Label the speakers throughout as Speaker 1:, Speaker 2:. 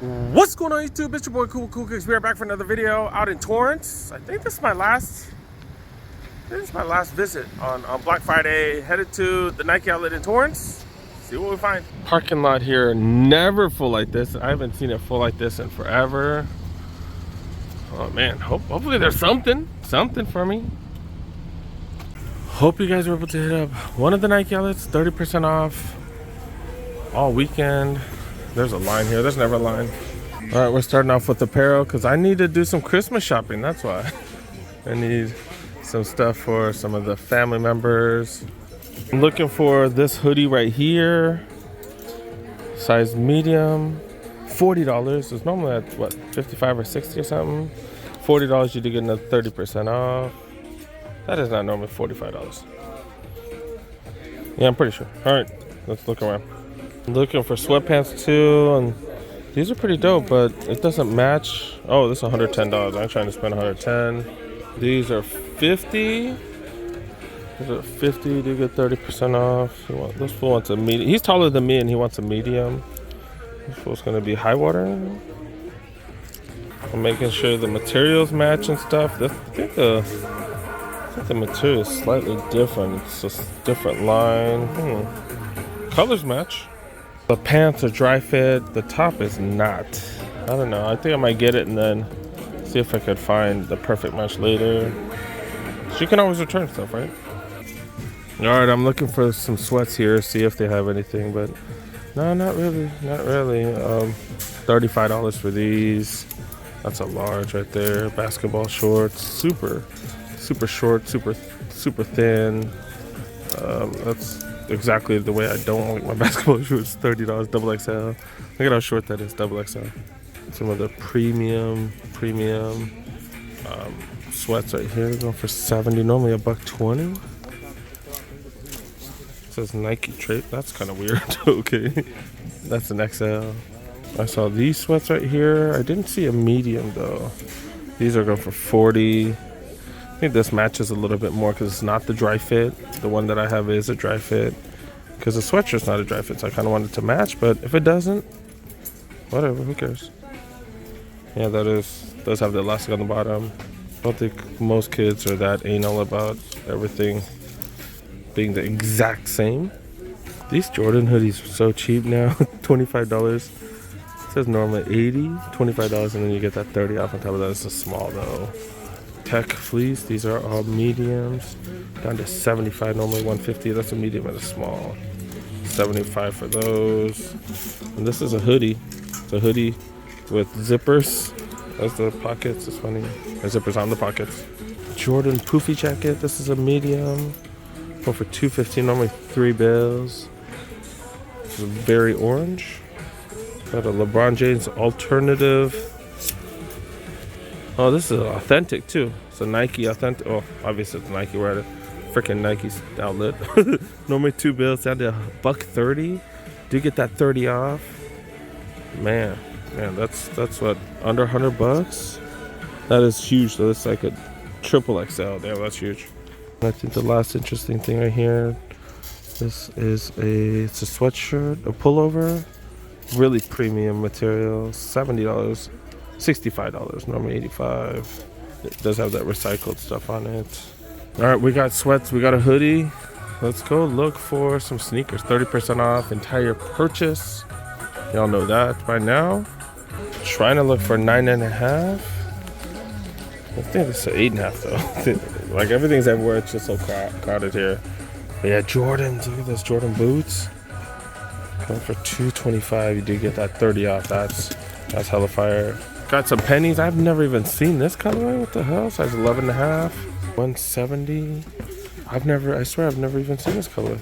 Speaker 1: What's going on YouTube? It's your boy Cool Cooks. We are back for another video out in Torrance. I think this is my last visit on Black Friday. Headed to the Nike outlet in Torrance. See what we find. Parking lot here, never full like this. I haven't seen it full like this in forever. Oh man, hopefully there's something for me. Hope you guys were able to hit up one of the Nike outlets, 30% off all weekend. There's a line here. There's never a line. All right, we're starting off with apparel because I need to do some Christmas shopping. That's why. I need some stuff for some of the family members. I'm looking for this hoodie right here. Size medium. $40. It's normally at what, 55 or 60 or something. $40 you do get another 30% off. That is not normally $45. Yeah, I'm pretty sure. All right, let's look around. Looking for sweatpants too, and these are pretty dope, but it doesn't match. Oh, this is $110. I'm trying to spend $110. These are $50. These are $50. Do get 30% off. This fool wants a medium. He's taller than me, and he wants a medium. This fool's gonna be high water. I'm making sure the materials match and stuff. I think the material is slightly different. It's just a different line. Colors match. The pants are dry fit. The top is not. I don't know. I think I might get it and then see if I could find the perfect match later. So you can always return stuff, right? All right, I'm looking for some sweats here. See if they have anything, but no, not really. Not really. $35 for these. That's a large right there. Basketball shorts. Super short. Super thin. That's exactly the way I don't like my basketball shorts. $30, double XL. Look at how short that is, double XL. Some of the premium sweats right here going for $70. Normally $120. It says Nike trait. That's kind of weird. Okay, that's an XL. I saw these sweats right here. I didn't see a medium though. These are going for $40. I think this matches a little bit more because it's not the dry fit. The one that I have is a dry fit because the sweatshirt's not a dry fit, so I kind of wanted to match, but if it doesn't, whatever, who cares? Yeah, does have the elastic on the bottom. I don't think most kids are that anal about everything being the exact same. These Jordan hoodies are so cheap now. $25. It says normally $80, $25, and then you get that 30 off on top of that. It's a small though. Tech fleece, these are all mediums, down to $75, normally $150. That's a medium and a small. $75 for those. And this is a hoodie. It's a hoodie with zippers. That's the pockets. It's funny. There's zippers on the pockets. Jordan poofy jacket. This is a medium. Going for $2.15, normally $3. This is very orange. Got a LeBron James alternative. Oh, this is authentic too. It's a Nike authentic. Oh, obviously it's Nike. We're at a freaking Nike outlet. Normally $2 down to $1.30. Do get that 30 off. Man, that's what, under $100. That is huge though. It's like a triple XL. Damn, that's huge. I think the last interesting thing right here. This is it's a sweatshirt, a pullover, really premium material, $70. $65, normally $85. It does have that recycled stuff on it. All right, we got sweats, we got a hoodie. Let's go look for some sneakers. 30% off entire purchase. Y'all know that by now. Trying to look for 9.5. I think it's 8.5 though. Like everything's everywhere. It's just so crowded here. But yeah, Jordans. Look at those Jordan boots. Going for $225. You do get that 30 off. That's hella fire. Got some pennies. I've never even seen this colorway. What the hell? Size 11.5. $170. I swear I've never even seen this colorway.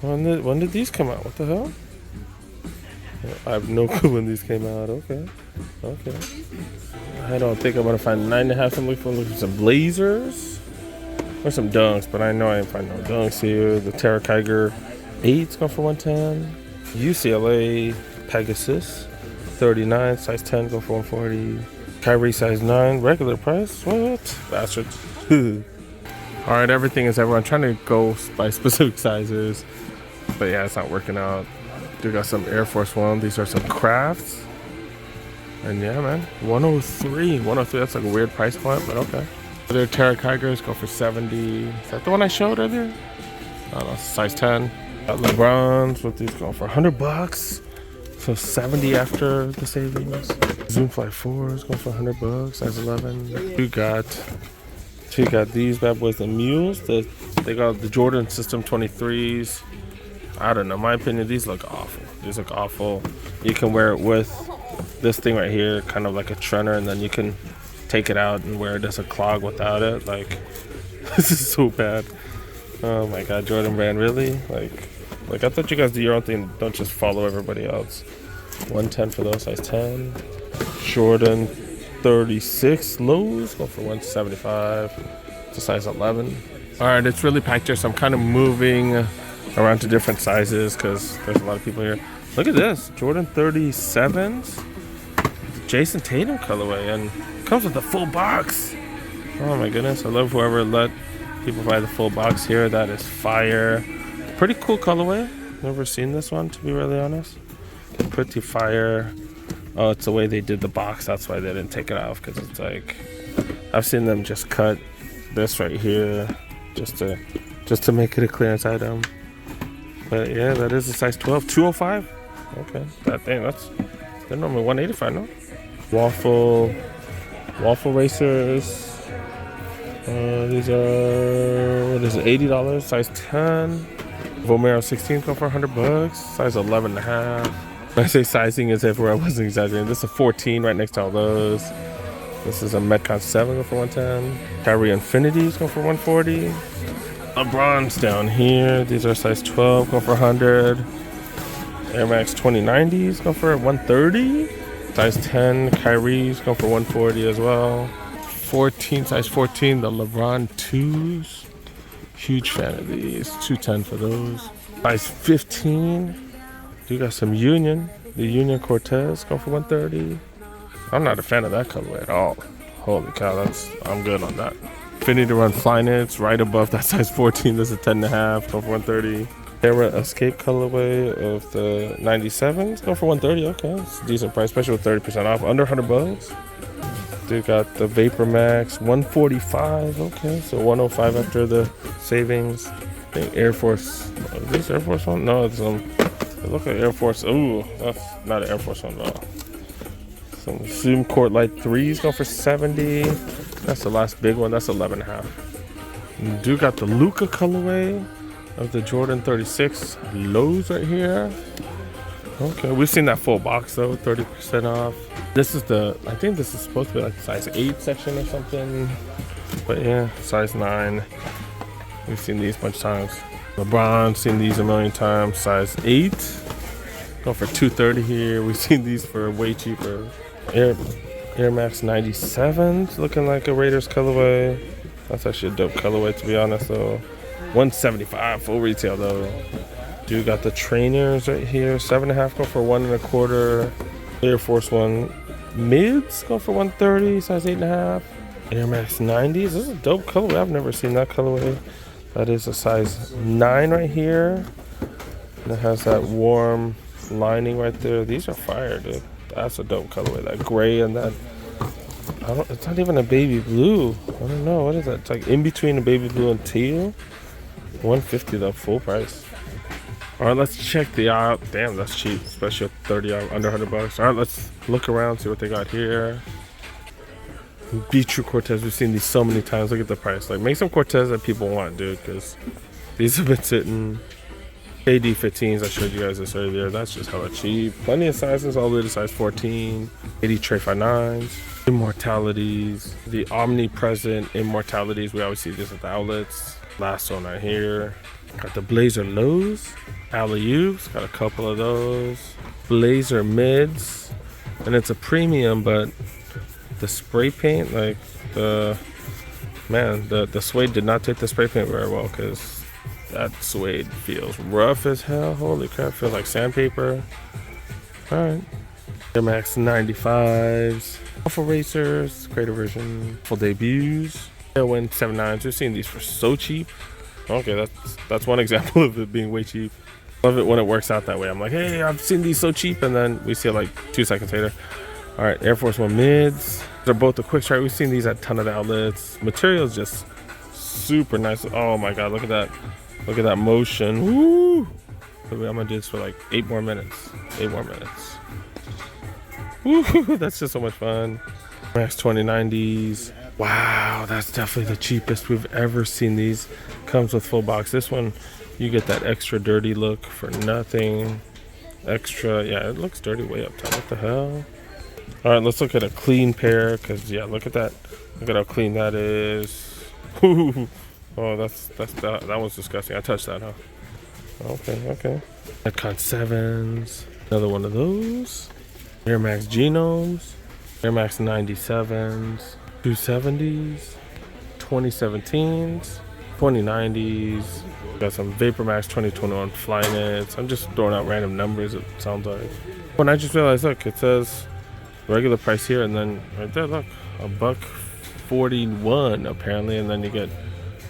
Speaker 1: When did these come out? What the hell? I have no clue when these came out. Okay. I don't think I'm gonna find 9.5. I'm looking for some blazers or some dunks, but I know I ain't find no dunks here. The Terra Kiger 8's going for $110. UCLA Pegasus 39, size 10 go for $140. Kyrie size 9, regular price. What? Bastards. All right, everything is everywhere. I'm trying to go by specific sizes, but yeah, it's not working out. We got some Air Force One. These are some crafts. And yeah, man, 103. 103, that's like a weird price point, but okay. Other Terra Tigers go for 70. Is that the one I showed earlier? I don't know, size 10. Got LeBrons, what these go for 100 bucks. So 70 after the savings. Zoomfly 4s go for 100 bucks, size 11. You got these bad boys, the mules. They got the Jordan System 23s. I don't know, in my opinion, these look awful. These look awful. You can wear it with this thing right here, kind of like a trencher, and then you can take it out and wear it as a clog without it. Like, this is so bad. Oh my god, Jordan brand, really? Like I thought you guys do your own thing, don't just follow everybody else. 110 for those, size 10. Jordan 36 lows go for 175. It's a size 11. All right, it's really packed here, so I'm kind of moving around to different sizes because there's a lot of people here. Look at this, Jordan 37s, Jason Tatum colorway, and comes with a full box. Oh my goodness, I love whoever let people buy the full box here. That is fire. Pretty cool colorway. Never seen this one, to be really honest. Pretty fire. Oh, it's the way they did the box. That's why they didn't take it off, because it's like, I've seen them just cut this right here just to make it a clearance item. But yeah, that is a size 12, 205. Okay, that thing, they're normally 185, no? Waffle racers. These are, what is it, $80, size 10. Vomero 16 go for 100 bucks, size 11 and a half. When I say sizing as if I wasn't exaggerating, this is a 14 right next to all those. This is a Metcon 7 go for 110. Kyrie Infinities go for 140. LeBron's down here. These are size 12, go for 100. Air Max 2090s go for 130. Size 10 Kyrie's go for 140 as well. 14, size 14, the LeBron 2s. Huge fan of these. 210 for those. Size 15. You got some Union. The Union Cortez go for 130. I'm not a fan of that colorway at all. Holy cow, I'm good on that. Infinity Run Flyknits right above that size 14. This is 10 and a half, go for 130. Terra Escape colorway of the 97s, go for 130. Okay, it's a decent price, especially with 30% off, under 100 bucks. Dude got the Vapor Max 145. Okay, so 105 after the savings. I think Air Force. Is this Air Force One? No, it's it looks like Air Force. Ooh, that's not an Air Force One though. Some Zoom Court Light 3s go for 70. That's the last big one. That's 11 and a half. Dude got the Luka colorway of the Jordan 36 lows right here. Okay, we've seen that full box though, 30% off. This is I think this is supposed to be like size 8 section or something. But yeah, size 9. We've seen these a bunch of times. LeBron's seen these a million times. Size 8. Go for 230 here. We've seen these for way cheaper. Air Max 97s, looking like a Raiders colorway. That's actually a dope colorway, to be honest though. 175 full retail though. Dude got the trainers right here. 7.5 go for 1.25. Air Force One mids go for 130, size 8.5. Air Max 90s. This is a dope colorway. I've never seen that colorway. That is a size 9 right here. And it has that warm lining right there. These are fire, dude. That's a dope colorway. That gray and that, it's not even a baby blue. I don't know, what is that? It's like in between a baby blue and teal. 150 though, full price. All right, let's check the aisle. Damn, that's cheap, especially at 30 under 100 bucks. All right, let's look around, see what they got here. Beach Cortez, we've seen these so many times. Look at the price. Like, make some Cortez that people want, dude, because these have been sitting. AD 15s, I showed you guys this earlier. That's just hella cheap. Plenty of sizes, all the way to size 14. 80 Tray 59s. Immortalities. The omnipresent Immortalities. We always see this at the outlets. Last one right here. Got the Blazer lows. Alley-oops. Got a couple of those. Blazer mids. And it's a premium, but the spray paint, like the suede did not take the spray paint very well, because that suede feels rough as hell. Holy crap, feels like sandpaper. Alright. Air Max 95s. Waffle racers, greater version. Full debuts. Airwind 79s. We've seen these for so cheap. Okay, that's one example of it being way cheap. Love it when it works out that way. I'm like, hey, I've seen these so cheap, and then we see it like 2 seconds later. All right, Air Force One mids. They're both the quick strike. We've seen these at a ton of the outlets. Material is just super nice. Oh my God, look at that. Look at that motion. Woo! I'm gonna do this for like 8 more minutes. 8 more minutes. Woo! That's just so much fun. Max 2090s. Wow, that's definitely the cheapest we've ever seen these. Comes with full box. This one, you get that extra dirty look for nothing. Extra, yeah, it looks dirty way up top. What the hell? All right, let's look at a clean pair, because yeah, look at that. Look at how clean that is. Oh, that one's disgusting. I touched that, huh? Okay. Metcon 7s. Another one of those. Air Max Genomes. Air Max 97s. 270s. 2017s. 2090s. Got some Vapor Max 2021 Flyknits. I'm just throwing out random numbers, it sounds like. When I just realized, look, it says regular price here, and then right there, look, $141 apparently, and then you get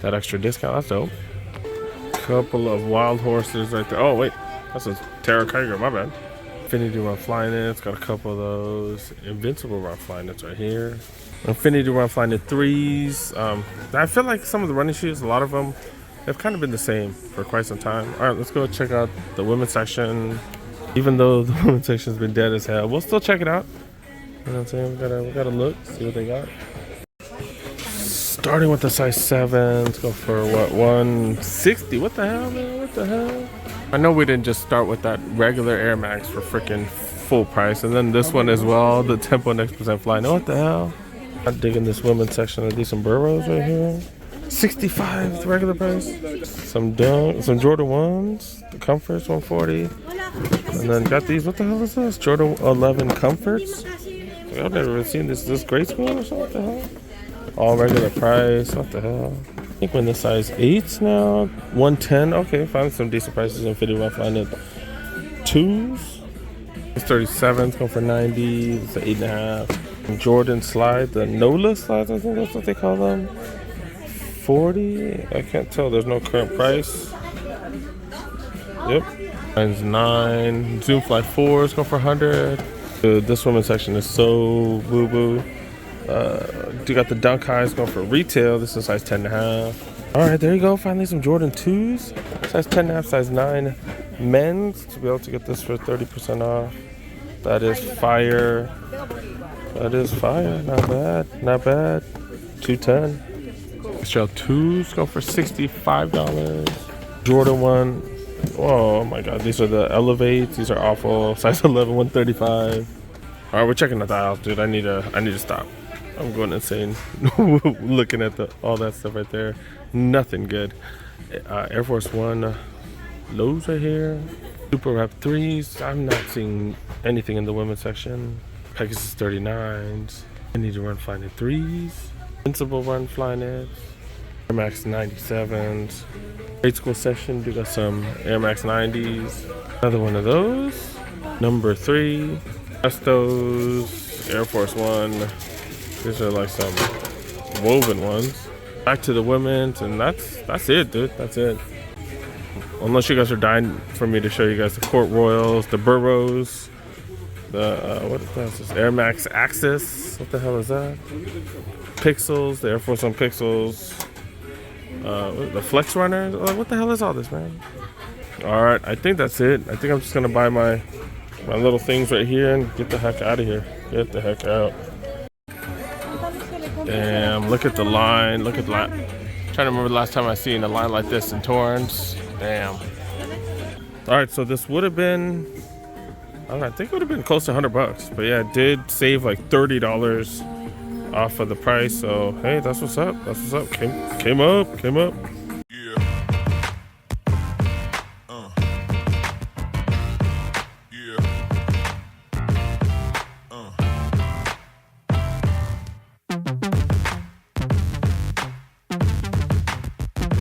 Speaker 1: that extra discount. That's dope. Couple of wild horses right there. Oh wait, that's a Terra Kiger, my bad. Infinity Run Flyknits, got a couple of those. Invincible Run Flyknits right here. Infinity Run Flyknit 3s. I feel like some of the running shoes, a lot of them, they've kind of been the same for quite some time. All right, let's go check out the women's section. Even though the women's section's been dead as hell, we'll still check it out. You know what I'm saying? We gotta look, see what they got. Starting with the size 7, let's go for what, 160? What the hell, man? What the hell? I know we didn't just start with that regular Air Max for freaking full price, and then this one as well, the Tempo Next Percent Fly. Know what the hell? I'm digging this women's section. Are these some Burrows right here? 65 the regular price. Some Jordan 1s, the Comforts 140. And then got these, what the hell is this? Jordan 11 Comforts. I've never really seen this grade school or something. What the hell? All regular price. What the hell? I think we're in the size 8s now. 110. Okay, found some decent prices in Infinity Run Flyknit 2s. It's 37s, going for 90. It's an 8.5. Jordan slide, the NOLA slides, I think that's what they call them. 40. I can't tell. There's no current price. Yep. Mine's 9. Zoom Fly 4s go for 100. This women's section is so boo boo. You got the Dunk Highs going for retail. This is size 10.5. All right, there you go. Finally, some Jordan 2s, size 10.5, size 9 men's, to be able to get this for 30% off. That is fire. That is fire. Not bad. Not bad. 210. Extra 2s go for $65. Jordan 1. Oh my God, these are the Elevates. These are awful. Size 11, 135. All right, we're checking out the aisles, dude. I need to stop. I'm going insane looking at all that stuff right there. Nothing good. Air Force One lows right here. Super Rap 3s. I'm not seeing anything in the women's section. Pegasus 39s. I need to run Flyknit 3s. Invincible Run Flyknits. Air Max 97s. Grade school section, we got some Air Max 90s. Another one of those. Number 3. Estos. Air Force One. These are like some woven ones. Back to the women's, and that's it, dude. That's it. Unless you guys are dying for me to show you guys the Court Royals, the Burrows, the what is this? Air Max Axis. What the hell is that? Pixels, the Air Force One Pixels. The Flex Runners. What the hell is all this, man? All right, I think that's it. I think I'm just gonna buy my little things right here and get the heck out of here. Get the heck out. Damn, look at the line. Look at the line. I'm trying to remember the last time I seen a line like this in Torrance. Damn. All right, so this would have been, I don't know, I think it would have been close to $100. But yeah, it did save like $30 off of the price. So hey, that's what's up. That's what's up. Came up.